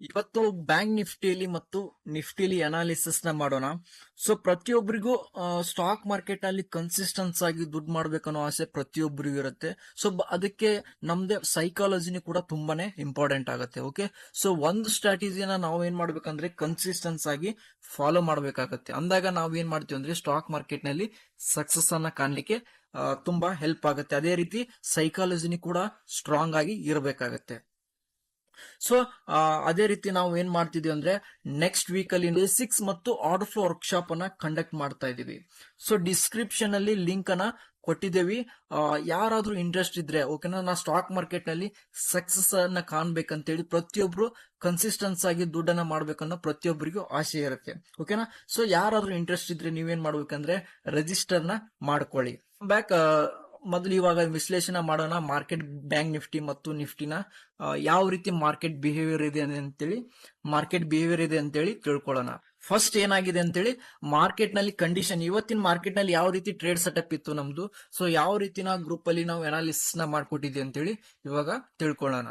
ಇವತ್ತು ಬ್ಯಾಂಕ್ ನಿಫ್ಟಿಯಲ್ಲಿ ಮತ್ತು ನಿಫ್ಟಿಲಿ ಅನಾಲಿಸಿಸ್ ನ ಮಾಡೋಣ. ಸೊ ಪ್ರತಿಯೊಬ್ಬರಿಗೂ ಸ್ಟಾಕ್ ಮಾರ್ಕೆಟ್ ಅಲ್ಲಿ ಕನ್ಸಿಸ್ಟೆನ್ಸ್ ಆಗಿ ದುಡ್ಡು ಮಾಡ್ಬೇಕನ್ನೋ ಆಸೆ ಪ್ರತಿಯೊಬ್ಬರಿಗೂ ಇರುತ್ತೆ. ಸೊ ಅದಕ್ಕೆ ನಮ್ದೇ ಸೈಕಾಲಜಿನಿ ಕೂಡ ತುಂಬಾನೇ ಇಂಪಾರ್ಟೆಂಟ್ ಆಗುತ್ತೆ. ಓಕೆ, ಸೊ ಒಂದು ಸ್ಟ್ರಾಟಜಿನ ನಾವು ಏನ್ ಮಾಡ್ಬೇಕಂದ್ರೆ ಕನ್ಸಿಸ್ಟೆನ್ಸ್ ಆಗಿ ಫಾಲೋ ಮಾಡ್ಬೇಕಾಗತ್ತೆ. ಅಂದಾಗ ನಾವ್ ಏನ್ ಮಾಡ್ತೀವಿ ಅಂದ್ರೆ ಸ್ಟಾಕ್ ಮಾರ್ಕೆಟ್ ನಲ್ಲಿ ಸಕ್ಸಸ್ ಅನ್ನ ಕಾಣ್ಲಿಕ್ಕೆ ತುಂಬಾ ಹೆಲ್ಪ್ ಆಗುತ್ತೆ. ಅದೇ ರೀತಿ ಸೈಕಾಲಜಿನಿ ಕೂಡ ಸ್ಟ್ರಾಂಗ್ ಆಗಿ ಇರಬೇಕಾಗತ್ತೆ. ಸೊ ಅದೇ ರೀತಿ ನಾವು ಏನ್ ಮಾಡ್ತಿದೀವಿ ಅಂದ್ರೆ ನೆಕ್ಸ್ಟ್ ವೀಕ್ ಅಲ್ಲಿ ಬೇಸಿಕ್ಸ್ ಮತ್ತು ಆರ್ಡರ್ ಫ್ಲೋ ವರ್ಕ್ಶಾಪ್ ಅನ್ನ ಕಂಡಕ್ಟ್ ಮಾಡ್ತಾ ಇದೀವಿ. ಸೊ ಡಿಸ್ಕ್ರಿಪ್ಷನ್ ಅಲ್ಲಿ ಲಿಂಕ್ ಅನ್ನ ಕೊಟ್ಟಿದ್ದೇವಿ. ಯಾರಾದ್ರೂ ಇಂಟ್ರೆಸ್ಟ್ ಇದ್ರೆ ಓಕೆನಾ, ನಾ ಸ್ಟಾಕ್ ಮಾರ್ಕೆಟ್ ನಲ್ಲಿ ಸಕ್ಸಸ್ ಅನ್ನ ಕಾಣ್ಬೇಕಂತೇಳಿ ಪ್ರತಿಯೊಬ್ರು ಕನ್ಸಿಸ್ಟೆನ್ಸ್ ಆಗಿ ದುಡ್ಡನ್ನ ಮಾಡ್ಬೇಕನ್ನೋ ಪ್ರತಿಯೊಬ್ಬರಿಗೂ ಆಸೆ ಇರುತ್ತೆ. ಓಕೆನಾ, ಸೊ ಯಾರಾದ್ರೂ ಇಂಟ್ರೆಸ್ಟ್ ಇದ್ರೆ ನೀವೇನ್ ಮಾಡ್ಬೇಕಂದ್ರೆ ರಿಜಿಸ್ಟರ್ ನ ಮಾಡ್ಕೊಳ್ಳಿ. ಬ್ಯಾಕ್ ಮೊದಲು ಇವಾಗ ವಿಶ್ಲೇಷಣೆ ಮಾಡೋಣ ಮಾರ್ಕೆಟ್ ಬ್ಯಾಂಕ್ ನಿಫ್ಟಿ ಮತ್ತು ನಿಫ್ಟಿನ ಯಾವ ರೀತಿ ಮಾರ್ಕೆಟ್ ಬಿಹೇವಿಯರ್ ಇದೆ ಅಂತೇಳಿ ತಿಳ್ಕೊಳ್ಳೋಣ. ಫಸ್ಟ್ ಏನಾಗಿದೆ ಅಂತೇಳಿ ಮಾರ್ಕೆಟ್ ನಲ್ಲಿ ಕಂಡೀಷನ್, ಇವತ್ತಿನ ಮಾರ್ಕೆಟ್ ನಲ್ಲಿ ಯಾವ ರೀತಿ ಟ್ರೇಡ್ ಸೆಟಪ್ ಇತ್ತು ನಮ್ದು, ಸೊ ಯಾವ ರೀತಿ ನಾವು ಗ್ರೂಪ್ ಅಲ್ಲಿ ನಾವು ಅನಾಲಿಸಿಸ್ ನ ಮಾಡ್ಕೊಟ್ಟಿದ್ವಿ ಅಂತೇಳಿ ಇವಾಗ ತಿಳ್ಕೊಳ್ಳೋಣ.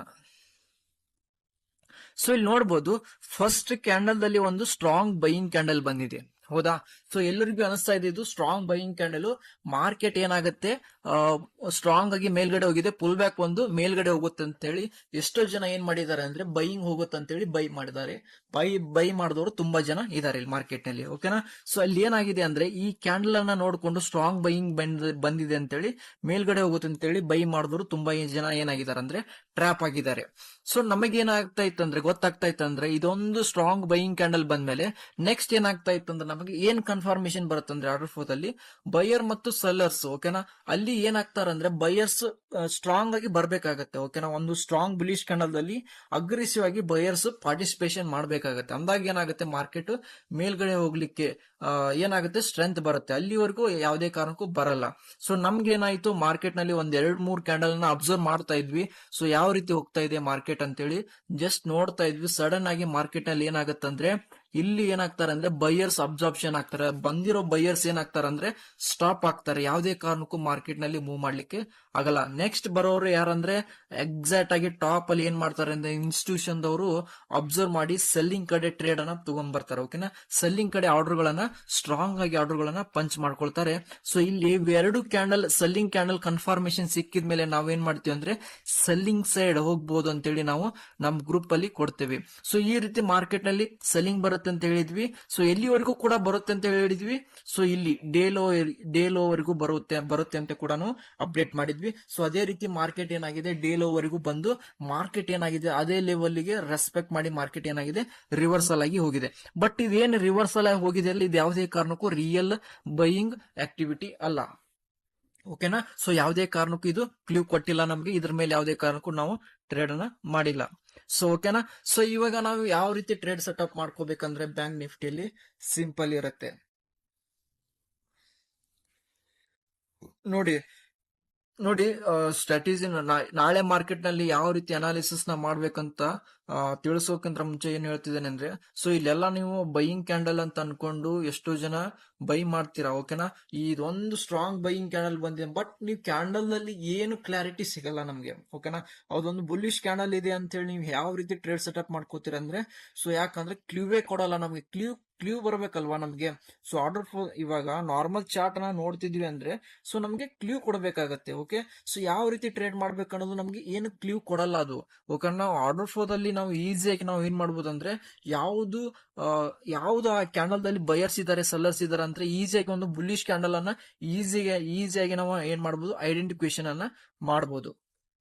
ಸೊ ಇಲ್ಲಿ ನೋಡ್ಬೋದು, ಫಸ್ಟ್ ಕ್ಯಾಂಡಲ್ ದಲ್ಲಿ ಒಂದು ಸ್ಟ್ರಾಂಗ್ ಬೈಯಿಂಗ್ ಕ್ಯಾಂಡಲ್ ಬಂದಿದೆ, ಹೌದಾ? ಸೊ ಎಲ್ಲರಿಗೂ ಅನಿಸ್ತಾ ಇದೆ ಇದು ಸ್ಟ್ರಾಂಗ್ ಬೈಯಿಂಗ್ ಕ್ಯಾಂಡಲ್. ಮಾರ್ಕೆಟ್ ಏನಾಗುತ್ತೆ ಸ್ಟ್ರಾಂಗ್ ಆಗಿ ಮೇಲ್ಗಡೆ ಹೋಗಿದೆ, ಪುಲ್ ಬ್ಯಾಕ್ ಒಂದು ಮೇಲ್ಗಡೆ ಹೋಗುತ್ತೆ ಅಂತ ಹೇಳಿ ಎಷ್ಟೋ ಜನ ಏನ್ ಮಾಡಿದ್ದಾರೆ ಅಂದ್ರೆ ಬೈಯಿಂಗ್ ಹೋಗುತ್ತೆ ಅಂತ ಹೇಳಿ ಬೈ ಮಾಡಿದ್ದಾರೆ. ಬೈ ಮಾಡಿದವರು ತುಂಬಾ ಜನ ಇದಾರೆ ಇಲ್ಲಿ ಮಾರ್ಕೆಟ್ ನಲ್ಲಿ. ಓಕೆನಾ, ಸೊ ಅಲ್ಲಿ ಏನಾಗಿದೆ ಅಂದ್ರೆ ಈ ಕ್ಯಾಂಡಲ್ ಅನ್ನ ನೋಡ್ಕೊಂಡು ಸ್ಟ್ರಾಂಗ್ ಬೈಯಿಂಗ್ ಬಂದಿದೆ ಅಂತೇಳಿ ಮೇಲ್ಗಡೆ ಹೋಗುತ್ತೆ ಅಂತೇಳಿ ಬೈ ಮಾಡಿದವರು ತುಂಬಾ ಜನ ಏನಾಗಿದ್ದಾರೆ ಅಂದ್ರೆ ಟ್ರ್ಯಾಪ್ ಆಗಿದ್ದಾರೆ. ಸೊ ನಮಗೇನಾಗ್ತಾ ಇತ್ತು ಅಂದ್ರೆ ಗೊತ್ತಾಗ್ತಾ ಇತ್ತು ಅಂದ್ರೆ ಇದೊಂದು ಸ್ಟ್ರಾಂಗ್ ಬೈಯಿಂಗ್ ಕ್ಯಾಂಡಲ್ ಬಂದ್ಮೇಲೆ ನೆಕ್ಸ್ಟ್ ಏನಾಗ್ತಾ ಇತ್ತು ಅಂದ್ರೆ ನಮಗೆ ಏನ್ ಕನ್ಫರ್ಮೇಶನ್ ಬರುತ್ತೆ ಅಂದ್ರೆ ಆರ್ಡರ್ ಫ್ಲೋ ಅಲ್ಲಿ ಬೈಯರ್ ಮತ್ತು ಸೆಲ್ಲರ್ಸ್, ಓಕೆನಾ, ಅಲ್ಲಿ ಏನಾಗ್ತಾರಂದ್ರೆ ಬೈಯರ್ಸ್ ಸ್ಟ್ರಾಂಗ್ ಆಗಿ ಬರ್ಬೇಕಾಗತ್ತೆ. ಓಕೆನಾ, ಒಂದು ಸ್ಟ್ರಾಂಗ್ ಬುಲಿಶ್ ಕ್ಯಾಂಡಲ್ ದಲ್ಲಿ ಅಗ್ರೆಸಿವ್ ಆಗಿ ಬೈಯರ್ಸ್ ಪಾರ್ಟಿಸಿಪೇಷನ್ ಮಾಡ್ಬೇಕಾಗತ್ತೆ. ಅಂದಾಗ ಏನಾಗುತ್ತೆ ಮಾರ್ಕೆಟ್ ಮೇಲ್ಗಡೆ ಹೋಗ್ಲಿಕ್ಕೆ ಏನಾಗುತ್ತೆ ಸ್ಟ್ರೆಂತ್ ಬರುತ್ತೆ, ಅಲ್ಲಿವರೆಗೂ ಯಾವುದೇ ಕಾರಣಕ್ಕೂ ಬರಲ್ಲ. ಸೊ ನಮ್ಗೆ ಏನಾಯ್ತು ಮಾರ್ಕೆಟ್ ನಲ್ಲಿ ಒಂದ್ 2-3 ಕ್ಯಾಂಡಲ್ ನ ಅಬ್ಸರ್ವ್ ಮಾಡ್ತಾ ಇದ್ವಿ. ಸೊ ಯಾವ ರೀತಿ ಹೋಗ್ತಾ ಇದೆ ಮಾರ್ಕೆಟ್ ಅಂತೇಳಿ ಜಸ್ಟ್ ನೋಡ್ತಾ ಇದ್ವಿ. ಸಡನ್ ಆಗಿ ಮಾರ್ಕೆಟ್ ನಲ್ಲಿ ಏನಾಗತ್ತಂದ್ರೆ ಇಲ್ಲಿ ಏನಾಗ್ತಾರೆ ಅಂದ್ರೆ ಬೈಯರ್ಸ್ ಅಬ್ಸಾರ್ಪ್ಷನ್ ಆಗ್ತಾರೆ. ಬಂದಿರೋ ಬೈಯರ್ಸ್ ಏನಾಗ್ತಾರೆ ಅಂದ್ರೆ ಸ್ಟಾಪ್ ಆಗ್ತಾರೆ, ಯಾವುದೇ ಕಾರಣಕ್ಕೂ ಮಾರ್ಕೆಟ್ ನಲ್ಲಿ ಮೂವ್ ಮಾಡ್ಲಿಕ್ಕೆ ಆಗಲ್ಲ. ನೆಕ್ಸ್ಟ್ ಬರೋರು ಯಾರಂದ್ರೆ ಎಕ್ಸಾಕ್ಟ್ ಆಗಿ ಟಾಪ್ ಅಲ್ಲಿ ಏನ್ ಮಾಡ್ತಾರೆ ಅಂದ್ರೆ ಇನ್ಸ್ಟಿಟ್ಯೂಷನ್ ದವರು ಅಬ್ಸರ್ವ್ ಮಾಡಿ ಸೆಲ್ಲಿಂಗ್ ಕಡೆ ಟ್ರೇಡ್ ಅನ್ನ ತಗೊಂಡ್ ಬರ್ತಾರೆ. ಓಕೆನಾ, ಸೆಲ್ಲಿಂಗ್ ಕಡೆ ಆರ್ಡರ್ ಗಳನ್ನ ಸ್ಟ್ರಾಂಗ್ ಆಗಿ ಆರ್ಡರ್ ಗಳನ್ನ ಪಂಚ್ ಮಾಡ್ಕೊಳ್ತಾರೆ. ಸೊ ಇಲ್ಲಿ ಎರಡು ಕ್ಯಾಂಡಲ್ ಸೆಲ್ಲಿಂಗ್ ಕ್ಯಾಂಡಲ್ ಕನ್ಫರ್ಮೇಶನ್ ಸಿಕ್ಕಿದ ಮೇಲೆ ನಾವೇನ್ ಮಾಡ್ತೀವಿ ಅಂದ್ರೆ ಸೆಲ್ಲಿಂಗ್ ಸೈಡ್ ಹೋಗ್ಬೋದು ಅಂತೇಳಿ ನಾವು ನಮ್ ಗ್ರೂಪ್ ಅಲ್ಲಿ ಕೊಡ್ತೇವೆ. ಸೊ ಈ ರೀತಿ ಮಾರ್ಕೆಟ್ ನಲ್ಲಿ ಸೆಲ್ಲಿಂಗ್ ಬರುತ್ತೆ ಅಂತ ಹೇಳಿದ್ವಿ. ಸೊ ಎಲ್ಲಿವರೆಗೂ ಕೂಡ ಬರುತ್ತೆ ಅಂತ ಹೇಳಿದ್ವಿ. ಸೊ ಇಲ್ಲಿ ಡೇ ಲೋ ವರೆಗೂ ಬರುತ್ತೆ ಅಂತ ಕೂಡ ಅಪ್ಡೇಟ್ ಮಾಡಿದ್ವಿ. ಸೊ ಅದೇ ರೀತಿ ಮಾರ್ಕೆಟ್ ಏನಾಗಿದೆ ಡೇ ಲೋ ವರೆಗೂ ಬಂದು ಮಾರ್ಕೆಟ್ ಏನಾಗಿದೆ ಅದೇ ಲೆವೆಲ್ ಗೆ ರೆಸ್ಪೆಕ್ಟ್ ಮಾಡಿ ಮಾರ್ಕೆಟ್ ಏನಾಗಿದೆ ರಿವರ್ಸಲ್ ಆಗಿ ಹೋಗಿದೆ. ಬಟ್ ಇದೇನು ರಿವರ್ಸಲ್ ಆಗಿ ಹೋಗಿದೆ ಅಲ್ಲ, ಇದು ಯಾವುದೇ ಕಾರಣಕ್ಕೂ ರಿಯಲ್ ಬೈಯಿಂಗ್ ಆಕ್ಟಿವಿಟಿ ಅಲ್ಲ. ಓಕೆನಾ, ಸೊ ಯಾವುದೇ ಕಾರಣಕ್ಕೂ ಇದು ಕ್ಲೂ ಕೊಟ್ಟಿಲ್ಲ ನಮ್ಗೆ, ಇದ್ರ ಮೇಲೆ ಯಾವುದೇ ಕಾರಣಕ್ಕೂ ನಾವು ಟ್ರೇಡ್ ಅನ್ನ ಮಾಡಿಲ್ಲ. ಸೊ ಓಕೆನಾ, ಸೊ ಇವಾಗ ನಾವು ಯಾವ ರೀತಿ ಟ್ರೇಡ್ ಸೆಟಪ್ ಮಾಡ್ಕೋಬೇಕಂದ್ರೆ ಬ್ಯಾಂಕ್ ನಿಫ್ಟಿಯಲ್ಲಿ ಸಿಂಪಲ್ ಇರುತ್ತೆ ನೋಡಿ. ಸ್ಟ್ರಾಟಜಿ ನಾಳೆ ಮಾರ್ಕೆಟ್ ನಲ್ಲಿ ಯಾವ ರೀತಿ ಅನಾಲಿಸಿಸ್ ನ ಮಾಡ್ಬೇಕಂತ ತಿಳಿಸೋಕಂತ ಮುಂಚೆ ಏನ್ ಹೇಳ್ತಿದ್ದೇನೆ ಅಂದ್ರೆ, ಸೊ ಇಲ್ಲೆಲ್ಲ ನೀವು ಬೈಯಿಂಗ್ ಕ್ಯಾಂಡಲ್ ಅಂತ ಅನ್ಕೊಂಡು ಎಷ್ಟೋ ಜನ ಬೈ ಮಾಡ್ತೀರಾ. ಓಕೆನಾ, ಇದೊಂದು ಸ್ಟ್ರಾಂಗ್ ಬೈಯಿಂಗ್ ಕ್ಯಾಂಡಲ್ ಬಂದಿದೆ, ಬಟ್ ನೀವು ಕ್ಯಾಂಡಲ್ ನಲ್ಲಿ ಏನು ಕ್ಲಾರಿಟಿ ಸಿಗಲ್ಲ ನಮ್ಗೆ. ಓಕೆನಾ, ಅದೊಂದು ಬುಲ್ಲಿಶ್ ಕ್ಯಾಂಡಲ್ ಇದೆ ಅಂತ ಹೇಳಿ ನೀವು ಯಾವ ರೀತಿ ಟ್ರೇಡ್ ಸೆಟಪ್ ಮಾಡ್ಕೋತೀರ ಅಂದ್ರೆ, ಸೊ ಯಾಕಂದ್ರೆ ಕ್ಲೂವೇ ಕೊಡಲ್ಲ ನಮ್ಗೆ. ಕ್ಲೂ ಬರ್ಬೇಕಲ್ವಾ ನಮ್ಗೆ. ಸೊ ಆರ್ಡರ್ ಫ್ಲೋ ಇವಾಗ ನಾರ್ಮಲ್ ಚಾರ್ಟ್ ನ ನೋಡ್ತಿದ್ವಿ ಅಂದ್ರೆ ಸೊ ನಮ್ಗೆ ಕ್ಲೂ ಕೊಡಬೇಕಾಗತ್ತೆ. ಓಕೆ, ಸೊ ಯಾವ ರೀತಿ ಟ್ರೇಡ್ ಮಾಡ್ಬೇಕು ಅನ್ನೋದು ನಮ್ಗೆ ಏನು ಕ್ಲೂ ಕೊಡಲ್ಲ ಅದು. ಓಕೆ, ನಾವು ಆರ್ಡರ್ ಫ್ಲೋದಲ್ಲಿ ನಾವು ಈಸಿಯಾಗಿ ನಾವು ಏನ್ ಮಾಡ್ಬೋದು ಅಂದ್ರೆ ಯಾವ್ದು ಆ ಕ್ಯಾಂಡಲ್ ದಲ್ಲಿ ಬಯರ್ಸ್ ಇದಾರೆ ಸೆಲ್ಲರ್ಸ್ ಇದಾರೆ ಅಂದ್ರೆ ಈಸಿಯಾಗಿ ಒಂದು ಬುಲ್ಲಿಶ್ ಕ್ಯಾಂಡಲ್ ಅನ್ನ ಈಸಿಯಾಗಿ ನಾವು ಏನ್ ಮಾಡ್ಬೋದು ಐಡೆಂಟಿಫಿಕೇಶನ್ ಅನ್ನ ಮಾಡ್ಬೋದು.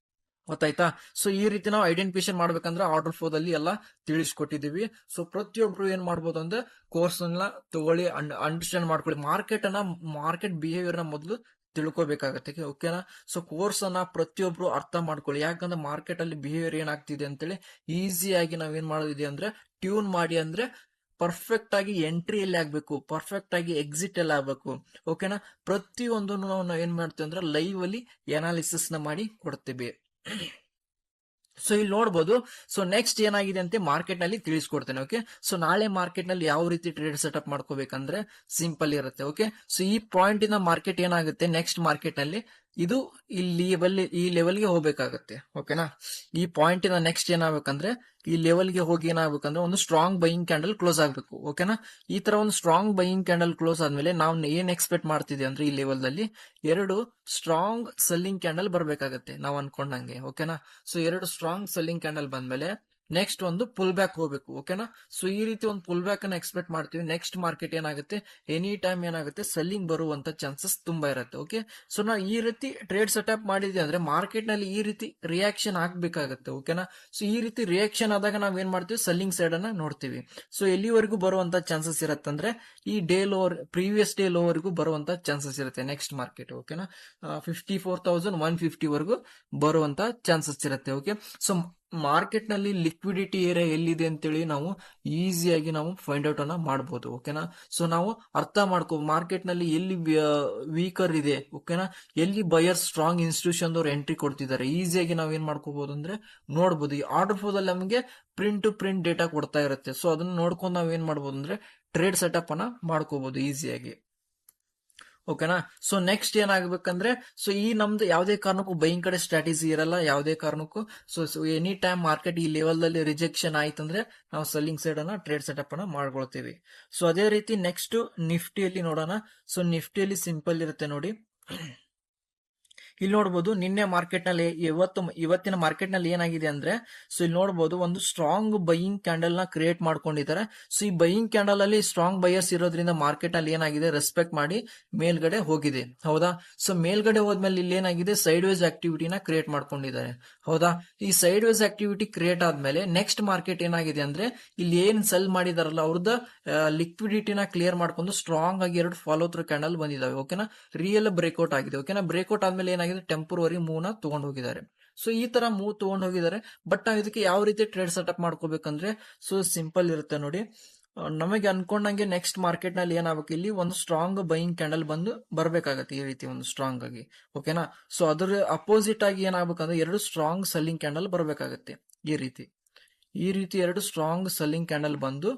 ಗೊತ್ತಾಯ್ತಾ? ಸೊ ಈ ರೀತಿ ನಾವು ಐಡೆಂಟಿಫಿಕೇಶನ್ ಮಾಡ್ಬೇಕಂದ್ರೆ ಆರ್ಡರ್ ಫ್ಲೋದಲ್ಲಿ ಎಲ್ಲ ತಿಳಿಸ್ಕೊಟ್ಟಿದೀವಿ. ಸೊ ಪ್ರತಿಯೊಬ್ರು ಏನ್ ಮಾಡ್ಬೋದು ಅಂದ್ರೆ ಕೋರ್ಸ್ ಅನ್ನ ತಗೊಳ್ಳಿ, ಅಂಡರ್ಸ್ಟ್ಯಾಂಡ್ ಮಾಡ್ಕೊಳ್ಳಿ. ಮಾರ್ಕೆಟ್ ಬಿಹೇವಿಯರ್ ನ ಮೊದಲು ತಿಳ್ಕೊಬೇಕಾಗತ್ತೆ. ಓಕೆನಾ, ಸೊ ಕೋರ್ಸ್ ಅನ್ನ ಪ್ರತಿಯೊಬ್ರು ಅರ್ಥ ಮಾಡ್ಕೊಳ್ಳಿ. ಯಾಕಂದ್ರೆ ಮಾರ್ಕೆಟ್ ಅಲ್ಲಿ ಬಿಹೇವಿಯರ್ ಏನಾಗ್ತಿದೆ ಅಂತೇಳಿ ಈಸಿಯಾಗಿ ನಾವೇನ್ ಮಾಡೋದಿದೆ ಅಂದ್ರೆ ಟ್ಯೂನ್ ಮಾಡಿ, ಅಂದ್ರೆ ಪರ್ಫೆಕ್ಟ್ ಆಗಿ ಎಂಟ್ರಿ ಎಲ್ಲಿ ಆಗ್ಬೇಕು, ಪರ್ಫೆಕ್ಟ್ ಆಗಿ ಎಕ್ಸಿಟ್ ಎಲ್ಲ ಆಗ್ಬೇಕು. ಓಕೆನಾ, ಪ್ರತಿಯೊಂದು ನಾವು ಏನ್ ಮಾಡ್ತೀವಿ ಅಂದ್ರೆ ಲೈವ್ ಅಲ್ಲಿ ಅನಾಲಿಸಿಸ್ ನ ಮಾಡಿ ಕೊಡ್ತೀವಿ. ಸೊ ಇಲ್ಲಿ ನೋಡಬಹುದು. ಸೊ ನೆಕ್ಸ್ಟ್ ಏನಾಗಿದೆ ಅಂತ ಮಾರ್ಕೆಟ್ ನಲ್ಲಿ ತಿಳಿಸ್ಕೊಡ್ತೇನೆ. ಓಕೆ, ಸೊ ನಾಳೆ ಮಾರ್ಕೆಟ್ ನಲ್ಲಿ ಯಾವ ರೀತಿ ಟ್ರೇಡ್ ಸೆಟಪ್ ಮಾಡ್ಕೋಬೇಕಂದ್ರೆ ಸಿಂಪಲ್ ಇರುತ್ತೆ. ಓಕೆ, ಸೊ ಈ ಪಾಯಿಂಟ್ ಇಂದ ಮಾರ್ಕೆಟ್ ಏನಾಗುತ್ತೆ ನೆಕ್ಸ್ಟ್ ಮಾರ್ಕೆಟ್ ನಲ್ಲಿ ಇದು ಈ ಲೆವೆಲ್ಗೆ ಹೋಗ್ಬೇಕಾಗತ್ತೆ. ಓಕೆನಾ, ಈ ಪಾಯಿಂಟಿನ ನೆಕ್ಸ್ಟ್ ಏನಾಗಬೇಕಂದ್ರೆ ಈ ಲೆವೆಲ್ಗೆ ಹೋಗಿ ಏನಾಗಬೇಕಂದ್ರೆ ಒಂದು ಸ್ಟ್ರಾಂಗ್ ಬೈಯಿಂಗ್ ಕ್ಯಾಂಡಲ್ ಕ್ಲೋಸ್ ಆಗ್ಬೇಕು. ಓಕೆನಾ, ಈ ತರ ಒಂದು ಸ್ಟ್ರಾಂಗ್ ಬೈಯಿಂಗ್ ಕ್ಯಾಂಡಲ್ ಕ್ಲೋಸ್ ಆದ್ಮೇಲೆ ನಾವು ಏನ್ ಎಕ್ಸ್ಪೆಕ್ಟ್ ಮಾಡ್ತಿದ್ವಿ ಅಂದ್ರೆ ಈ ಲೆವೆಲ್ ದಲ್ಲಿ 2 ಸ್ಟ್ರಾಂಗ್ ಸೆಲ್ಲಿಂಗ್ ಕ್ಯಾಂಡಲ್ ಬರ್ಬೇಕಾಗತ್ತೆ ನಾವು ಅನ್ಕೊಂಡಂಗೆ. ಓಕೆನಾ, ಸೊ 2 ಸ್ಟ್ರಾಂಗ್ ಸೆಲ್ಲಿಂಗ್ ಕ್ಯಾಂಡಲ್ ಬಂದ್ಮೇಲೆ ನೆಕ್ಸ್ಟ್ ಒಂದು ಪುಲ್ ಬ್ಯಾಕ್ ಹೋಗ್ಬೇಕು. ಓಕೆನಾ, ಸೊ ಈ ರೀತಿ ಒಂದು ಪುಲ್ ಬ್ಯಾಕ್ ಅನ್ನ ಎಕ್ಸ್ಪೆಕ್ಟ್ ಮಾಡ್ತೀವಿ. ನೆಕ್ಸ್ಟ್ ಮಾರ್ಕೆಟ್ ಏನಾಗುತ್ತೆ, ಎನಿ ಟೈಮ್ ಏನಾಗುತ್ತೆ ಸೆಲ್ಲಿಂಗ್ ಬರುವಂತ ಚಾನ್ಸಸ್ ತುಂಬಾ ಇರುತ್ತೆ. ಓಕೆ, ಸೊ ನಾವು ಈ ರೀತಿ ಟ್ರೇಡ್ ಸೆಟಪ್ ಮಾಡಿದ್ವಿ ಅಂದ್ರೆ ಮಾರ್ಕೆಟ್ ನಲ್ಲಿ ಈ ರೀತಿ ರಿಯಾಕ್ಷನ್ ಆಗ್ಬೇಕಾಗತ್ತೆ. ಓಕೆನಾ, ಸೊ ಈ ರೀತಿ ರಿಯಾಕ್ಷನ್ ಆದಾಗ ನಾವ್ ಏನ್ ಮಾಡ್ತೀವಿ, ಸೆಲ್ಲಿಂಗ್ ಸೈಡ್ ಅನ್ನ ನೋಡ್ತೀವಿ. ಸೊ ಎಲ್ಲಿವರೆಗೂ ಬರುವಂತ ಚಾನ್ಸಸ್ ಇರತ್ತಂದ್ರೆ ಈ ಡೇ ಲೋವರ್, ಪ್ರೀವಿಯಸ್ ಡೇ ಲೋವರೆಗೂ ಬರುವಂತ ಚಾನ್ಸಸ್ ಇರುತ್ತೆ ನೆಕ್ಸ್ಟ್ ಮಾರ್ಕೆಟ್. ಓಕೆನಾ, 54,150 ವರೆಗೂ ಬರುವಂತ ಚಾನ್ಸಸ್ ಇರುತ್ತೆ. ಓಕೆ, ಸೊ ಮಾರ್ಕೆಟ್ ನಲ್ಲಿ ಲಿಕ್ವಿಡಿಟಿ ಏರಿಯಾ ಎಲ್ಲಿದೆ ಅಂತೇಳಿ ನಾವು ಈಸಿಯಾಗಿ ನಾವು ಫೈಂಡ್ ಔಟ್ ಅನ್ನ ಮಾಡಬಹುದು. ಓಕೆನಾ, ಸೊ ನಾವು ಅರ್ಥ ಮಾಡ್ಕೋ ಮಾರ್ಕೆಟ್ ನಲ್ಲಿ ಎಲ್ಲಿ ವೀಕರ್ ಇದೆ. ಓಕೆನಾ, ಎಲ್ಲಿ ಬಯರ್ ಸ್ಟ್ರಾಂಗ್ ಇನ್ಸ್ಟಿಟ್ಯೂಷನ್ ದವ್ರು ಎಂಟ್ರಿ ಕೊಡ್ತಿದ್ದಾರೆ ಈಸಿಯಾಗಿ ನಾವ್ ಏನ್ ಮಾಡ್ಕೋಬಹುದು ಅಂದ್ರೆ ನೋಡಬಹುದು. ಈ ಆರ್ಡರ್ ಫ್ಲೋ ದಲ್ಲಿ ನಮಗೆ ಪ್ರಿಂಟ್ ಟು ಪ್ರಿಂಟ್ ಡೇಟಾ ಕೊಡ್ತಾ ಇರುತ್ತೆ. ಸೊ ಅದನ್ನ ನೋಡ್ಕೊಂಡು ನಾವ್ ಏನ್ ಮಾಡ್ಬೋದು ಅಂದ್ರೆ ಟ್ರೇಡ್ ಸೆಟಪ್ ಅನ್ನ ಮಾಡ್ಕೋಬಹುದು ಈಸಿಯಾಗಿ. ಓಕೆನಾ, ಸೊ ನೆಕ್ಸ್ಟ್ ಏನಾಗಬೇಕಂದ್ರೆ ಸೊ ಈ ನಮ್ದು ಯಾವುದೇ ಕಾರಣಕ್ಕೂ ಬೈಯಿಂಗ್ ಕಡೆ ಸ್ಟ್ರಾಟಜಿ ಇರಲ್ಲ ಯಾವುದೇ ಕಾರಣಕ್ಕೂ. ಸೊ ಎನಿ ಟೈಮ್ ಮಾರ್ಕೆಟ್ ಈ ಲೆವೆಲ್ ದಲ್ಲಿ ರಿಜೆಕ್ಷನ್ ಆಯ್ತಂದ್ರೆ ನಾವು ಸೆಲ್ಲಿಂಗ್ ಸೈಡ್ ಅನ್ನ ಟ್ರೇಡ್ ಸೆಟಪ್ ಅನ್ನ ಮಾಡ್ಕೊಳ್ತೀವಿ. ಸೊ ಅದೇ ರೀತಿ ನೆಕ್ಸ್ಟ್ ನಿಫ್ಟಿಯಲ್ಲಿ ನೋಡೋಣ. ಸೊ ನಿಫ್ಟಿಯಲ್ಲಿ ಸಿಂಪಲ್ ಇರುತ್ತೆ ನೋಡಿ. ಇಲ್ಲಿ ನೋಡಬಹುದು ನಿನ್ನೆ ಮಾರ್ಕೆಟ್ ನಲ್ಲಿ ಇವತ್ತಿನ ಮಾರ್ಕೆಟ್ ನಲ್ಲಿ ಏನಾಗಿದೆ ಅಂದ್ರೆ ಸೊ ಇಲ್ಲಿ ನೋಡಬಹುದು ಒಂದು ಸ್ಟ್ರಾಂಗ್ ಬೈಯಿಂಗ್ ಕ್ಯಾಂಡಲ್ ನ ಕ್ರಿಯೇಟ್ ಮಾಡ್ಕೊಂಡಿದ್ದಾರೆ. ಸೊ ಈ ಬೈಯಿಂಗ್ ಕ್ಯಾಂಡಲ್ ಅಲ್ಲಿ ಸ್ಟ್ರಾಂಗ್ ಬೈಯರ್ಸ್ ಇರೋದ್ರಿಂದ ಮಾರ್ಕೆಟ್ ಅಲ್ಲಿ ಏನಾಗಿದೆ ರೆಸ್ಪೆಕ್ಟ್ ಮಾಡಿ ಮೇಲ್ಗಡೆ ಹೋಗಿದೆ. ಹೌದಾ, ಸೊ ಮೇಲ್ಗಡೆ ಹೋದ್ಮೇಲೆ ಇಲ್ಲಿ ಏನಾಗಿದೆ ಸೈಡ್ ವೇಸ್ ಆಕ್ಟಿವಿಟಿನ ಕ್ರಿಯೇಟ್ ಮಾಡ್ಕೊಂಡಿದ್ದಾರೆ. ಹೌದಾ, ಈ ಸೈಡ್ ವೇಸ್ ಆಕ್ಟಿವಿಟಿ ಕ್ರಿಯೇಟ್ ಆದ್ಮೇಲೆ ನೆಕ್ಸ್ಟ್ ಮಾರ್ಕೆಟ್ ಏನಾಗಿದೆ ಅಂದ್ರೆ ಇಲ್ಲಿ ಏನ್ ಸೆಲ್ ಮಾಡಿದಾರಲ್ಲ ಅವ್ರದ್ದು ಲಿಕ್ವಿಡಿಟಿನ ಕ್ಲಿಯರ್ ಮಾಡ್ಕೊಂಡು ಸ್ಟ್ರಾಂಗ್ ಆಗಿ 2 ಫಾಲೋ ಥ್ರೂ ಕ್ಯಾಂಡಲ್ ಬಂದಿದ್ದಾವೆ. ಓಕೆನಾ, ರಿಯಲ್ ಬ್ರೇಕ್ಔಟ್ ಆಗಿದೆ. ಓಕೆನಾ, ಬ್ರೇಕ್ಔಟ್ ಆದ್ಮೇಲೆ ಏನಾಗಿದೆ ಟೆಂಪರರಿ ಮೂವ್ ನ ತಗೊಂಡು ಹೋಗಿದ್ದಾರೆ. ಸೊ ಈ ತರ ಮೂವ್ ತಗೊಂಡು ಹೋಗಿದ್ದಾರೆ. ಬಟ್ ನಾವು ಇದಕ್ಕೆ ಯಾವ ರೀತಿ ಟ್ರೇಡ್ ಸೆಟಪ್ ಮಾಡ್ಕೋಬೇಕಂದ್ರೆ ಸೊ ಸಿಂಪಲ್ ಇರುತ್ತೆ ನೋಡಿ. ನಮಗೆ ಅನ್ಕೊಂಡಂಗೆ ನೆಕ್ಸ್ಟ್ ಮಾರ್ಕೆಟ್ ನಲ್ಲಿ ಏನಾಗಬೇಕು, ಇಲ್ಲಿ ಒಂದು ಸ್ಟ್ರಾಂಗ್ ಬೈಯಿಂಗ್ ಕ್ಯಾಂಡಲ್ ಬಂದು ಬರ್ಬೇಕಾಗತ್ತೆ ಈ ರೀತಿ ಒಂದು ಸ್ಟ್ರಾಂಗ್ ಆಗಿ. ಓಕೆನಾ, ಸೊ ಅದ್ರ ಅಪೋಸಿಟ್ ಆಗಿ ಏನಾಗಬೇಕಂದ್ರೆ 2 ಸ್ಟ್ರಾಂಗ್ ಸೆಲ್ಲಿಂಗ್ ಕ್ಯಾಂಡಲ್ ಬರ್ಬೇಕಾಗತ್ತೆ ಈ ರೀತಿ. 2 ಸ್ಟ್ರಾಂಗ್ ಸೆಲ್ಲಿಂಗ್ ಕ್ಯಾಂಡಲ್ ಬಂದು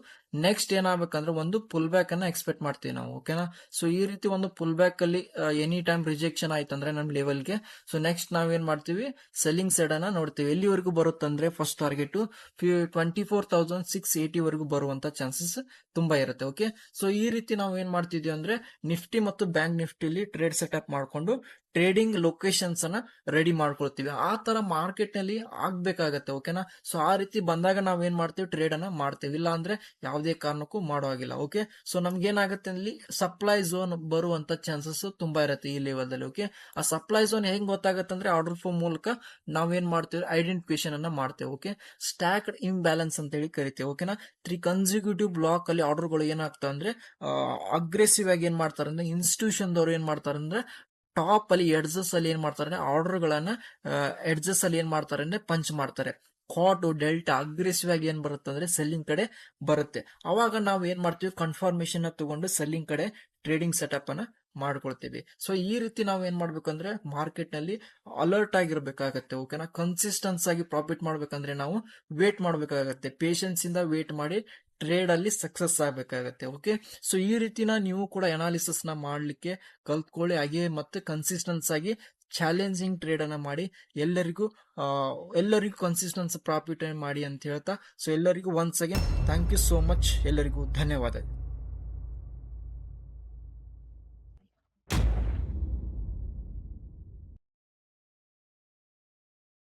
ನೆಕ್ಸ್ಟ್ ಏನಾಗಬೇಕಂದ್ರೆ ಒಂದು ಪುಲ್ ಬ್ಯಾಕ್ ಅನ್ನ ಎಕ್ಸ್ಪೆಕ್ಟ್ ಮಾಡ್ತೀವಿ ನಾವು. ಓಕೆನಾ, ಸೊ ಈ ರೀತಿ ಒಂದು ಪುಲ್ ಬ್ಯಾಕ್ ಅಲ್ಲಿ ಎನಿ ಟೈಮ್ ರಿಜೆಕ್ಷನ್ ಆಯ್ತಂದ್ರೆ ನಮ್ ಲೆವೆಲ್ಗೆ ಸೊ ನೆಕ್ಸ್ಟ್ ನಾವೇನ್ ಮಾಡ್ತೀವಿ ಸೆಲ್ಲಿಂಗ್ ಸೈಡ್ ಅನ್ನ ನೋಡ್ತೀವಿ. ಎಲ್ಲಿವರೆಗೂ ಬರುತ್ತಂದ್ರೆ ಫಸ್ಟ್ ಟಾರ್ಗೆಟ್ 24,680 ವರೆಗೂ ಬರುವಂತ ಚಾನ್ಸಸ್ ತುಂಬಾ ಇರುತ್ತೆ. ಓಕೆ, ಸೊ ಈ ರೀತಿ ನಾವು ಏನ್ ಮಾಡ್ತಿದ್ವಿ ಅಂದ್ರೆ ನಿಫ್ಟಿ ಮತ್ತು ಬ್ಯಾಂಕ್ ನಿಫ್ಟಿಲಿ ಟ್ರೇಡ್ ಸೆಟಪ್ ಮಾಡ್ಕೊಂಡು ಟ್ರೇಡಿಂಗ್ ಲೊಕೇಶನ್ಸ್ ಅನ್ನ ರೆಡಿ ಮಾಡ್ಕೊಳ್ತೀವಿ. ಆ ತರ ಮಾರ್ಕೆಟ್ ನಲ್ಲಿ ಆಗ್ಬೇಕಾಗತ್ತೆ. ಓಕೆನಾ, ಸೊ ಆ ರೀತಿ ಬಂದಾಗ ನಾವ್ ಏನ್ ಮಾಡ್ತೀವಿ ಟ್ರೇಡ್ ಅನ್ನ ಮಾಡ್ತೀವಿ. ಇಲ್ಲ ಅಂದ್ರೆ ಯಾವುದೇ ಕಾರಣಕ್ಕೂ ಮಾಡೋ ಆಗಿಲ್ಲ. ಓಕೆ, ಸೊ ನಮ್ಗೆ ಏನಾಗುತ್ತೆ ಅಲ್ಲಿ ಸಪ್ಲೈ ಝೋನ್ ಬರುವಂತ ಚಾನ್ಸಸ್ ತುಂಬಾ ಇರುತ್ತೆ ಈ ಲೆವೆಲ್ ಅಲ್ಲಿ. ಓಕೆ, ಆ ಸಪ್ಲೈ ಝೋನ್ ಹೆಂಗ್ ಗೊತ್ತಾಗತ್ತೆ ಅಂದ್ರೆ ಆರ್ಡರ್ ಫ್ಲೋ ಮೂಲಕ ನಾವೇನ್ ಮಾಡ್ತೀವಿ ಐಡೆಂಟಿಫಿಕೇಶನ್ ಅನ್ನ ಮಾಡ್ತೇವೆ. ಓಕೆ, ಸ್ಟ್ಯಾಕ್ಡ್ ಇಂಬ್ಯಾಲೆನ್ಸ್ ಅಂತ ಹೇಳಿ ಕರಿತೇವೆ. ಓಕೆನಾ, 3 ಕನ್ಸಿಕ್ಯೂಟಿವ್ ಬ್ಲಾಕ್ ಅಲ್ಲಿ ಆರ್ಡರ್ ಗಳು ಏನಾಗ್ತಾವ ಅಂದ್ರೆ ಅಗ್ರೆಸಿವ್ ಆಗಿ ಏನ್ ಮಾಡ್ತಾರೆ ಅಂದ್ರೆ ಇನ್ಸ್ಟಿಟ್ಯೂಷನ್ ದವರು ಏನ್ ಮಾಡ್ತಾರೆ ಅಂದ್ರೆ ಟಾಪ್ ಅಲ್ಲಿ ಎಡ್ಜಸ್ ಅಲ್ಲಿ ಏನ್ ಮಾಡ್ತಾರೆ ಆರ್ಡರ್ ಗಳನ್ನ ಎಡ್ಜಸ್ ಅಲ್ಲಿ ಏನ್ ಮಾಡ್ತಾರೆ ಅಂದ್ರೆ ಪಂಚ್ ಮಾಡ್ತಾರೆ. ಕಾಟ್ ಡೆಲ್ಟಾ ಅಗ್ರೆಸಿವ್ ಆಗಿ ಏನ್ ಬರುತ್ತೆ ಅಂದ್ರೆ ಸೆಲ್ಲಿಂಗ್ ಕಡೆ ಬರುತ್ತೆ. ಅವಾಗ ನಾವು ಏನ್ ಮಾಡ್ತೀವಿ ಕನ್ಫರ್ಮೇಶನ್ ತಗೊಂಡು ಸೆಲ್ಲಿಂಗ್ ಕಡೆ ಟ್ರೇಡಿಂಗ್ ಸೆಟಪ್ ಅನ್ನ ಮಾಡ್ಕೊಳ್ತೀವಿ. ಸೊ ಈ ರೀತಿ ನಾವು ಏನ್ ಮಾಡ್ಬೇಕಂದ್ರೆ ಮಾರ್ಕೆಟ್ ನಲ್ಲಿ ಅಲರ್ಟ್ ಆಗಿರ್ಬೇಕಾಗತ್ತೆ. ಓಕೆನಾ, ಕನ್ಸಿಸ್ಟೆನ್ಸ್ ಆಗಿ ಪ್ರಾಫಿಟ್ ಮಾಡ್ಬೇಕಂದ್ರೆ ನಾವು ವೇಟ್ ಮಾಡ್ಬೇಕಾಗತ್ತೆ. ಪೇಷನ್ಸ್ ಇಂದ ವೇಟ್ ಮಾಡಿ ಟ್ರೇಡ್ ಅಲ್ಲಿ ಸಕ್ಸಸ್ ಆಗ್ಬೇಕಾಗತ್ತೆ. ಓಕೆ, ಸೊ ಈ ರೀತಿನ ನೀವು ಕೂಡ ಅನಾಲಿಸಿಸ್ ನ ಮಾಡ್ಲಿಕ್ಕೆ ಕಲ್ತ್ಕೊಳ್ಳಿ. ಹಾಗೆ ಮತ್ತೆ ಕನ್ಸಿಸ್ಟೆನ್ಸ್ ಆಗಿ ಚಾಲೆಂಜಿಂಗ್ ಟ್ರೇಡ್ ಅನ್ನ ಮಾಡಿ ಎಲ್ಲರಿಗೂ ಕನ್ಸಿಸ್ಟೆನ್ಸ್ ಪ್ರಾಫಿಟ್ ಮಾಡಿ ಅಂತ ಹೇಳ್ತಾ ಸೊ ಎಲ್ಲರಿಗೂ once again thank you so much. ಎಲ್ಲರಿಗೂ ಧನ್ಯವಾದ.